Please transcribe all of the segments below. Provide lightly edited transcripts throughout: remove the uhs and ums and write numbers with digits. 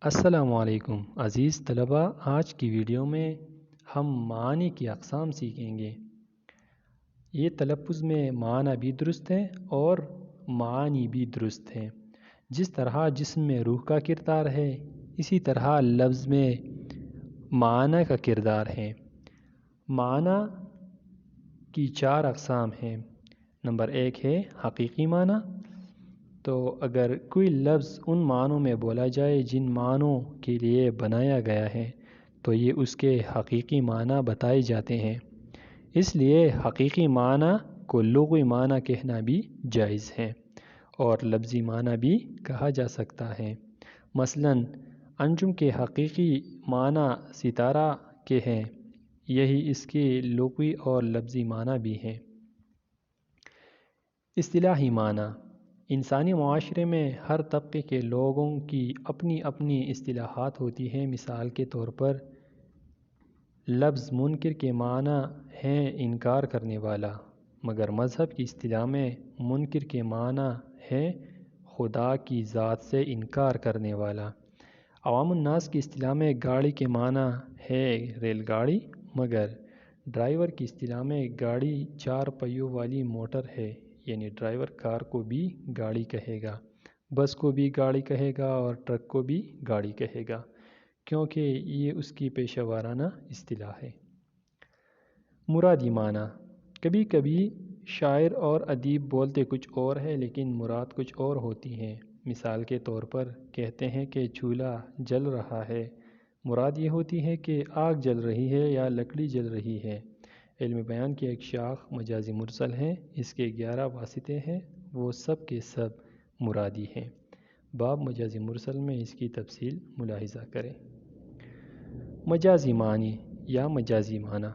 السلام علیکم عزیز طلبہ، آج کی ویڈیو میں ہم معنی کی اقسام سیکھیں گے۔ یہ تلفظ میں معنی بھی درست ہیں اور معانی بھی درست ہیں۔ جس طرح جسم میں روح کا کردار ہے، اسی طرح لفظ میں معنی کا کردار ہے۔ معنی کی 4 اقسام ہیں۔ نمبر 1 ہے حقیقی معنی۔ تو اگر کوئی لفظ ان معنوں میں بولا جائے جن معنوں کے لیے بنایا گیا ہے تو یہ اس کے حقیقی معنی بتائے جاتے ہیں۔ اس لیے حقیقی معنی کو لغوی معنی کہنا بھی جائز ہے اور لفظی معنی بھی کہا جا سکتا ہے۔ مثلا انجم کے حقیقی معنی ستارہ کے ہیں، یہی اس کے لغوی اور لفظی معنی بھی ہیں۔ اصطلاحی معنی: انسانی معاشرے میں ہر طبقے کے لوگوں کی اپنی اپنی اصطلاحات ہوتی ہیں۔ مثال کے طور پر لفظ منکر کے معنی ہیں انکار کرنے والا، مگر مذہب کی اصطلاح میں منکر کے معنی ہے خدا کی ذات سے انکار کرنے والا۔ عوام الناس کی اصطلاح میں گاڑی کے معنی ہے ریل گاڑی، مگر ڈرائیور کی اصطلاح میں گاڑی 4 پہیوں والی موٹر ہے، یعنی ڈرائیور کار کو بھی گاڑی کہے گا، بس کو بھی گاڑی کہے گا اور ٹرک کو بھی گاڑی کہے گا، کیونکہ یہ اس کی پیشہ ورانہ اصطلاح ہے۔ مرادی معنی: کبھی کبھی شاعر اور ادیب بولتے کچھ اور ہے لیکن مراد کچھ اور ہوتی ہے۔ مثال کے طور پر کہتے ہیں کہ چولہا جل رہا ہے، مراد یہ ہوتی ہے کہ آگ جل رہی ہے یا لکڑی جل رہی ہے۔ علم بیان کی ایک شاخ مجازی مرسل ہے، اس کے 11 واسطے ہیں، وہ سب کے سب مرادی ہیں۔ باب مجازی مرسل میں اس کی تفصیل ملاحظہ کریں۔ مجازی معنی یا مجازی معنی: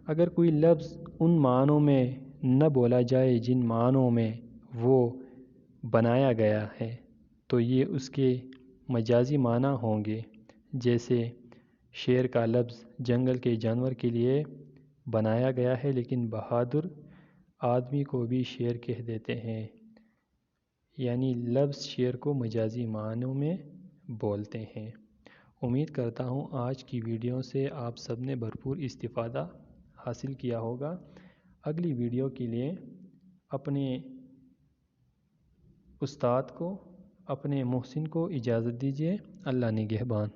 اگر کوئی لفظ ان معنوں میں نہ بولا جائے جن معنوں میں وہ بنایا گیا ہے تو یہ اس کے مجازی معنی ہوں گے۔ جیسے شیر کا لفظ جنگل کے جانور کے لیے بنایا گیا ہے لیکن بہادر آدمی کو بھی شیر کہہ دیتے ہیں، یعنی لفظ شیر کو مجازی معنوں میں بولتے ہیں۔ امید کرتا ہوں آج کی ویڈیو سے آپ سب نے بھرپور استفادہ حاصل کیا ہوگا۔ اگلی ویڈیو کے لیے اپنے استاد کو، اپنے محسن کو اجازت دیجیے۔ اللہ نگہبان۔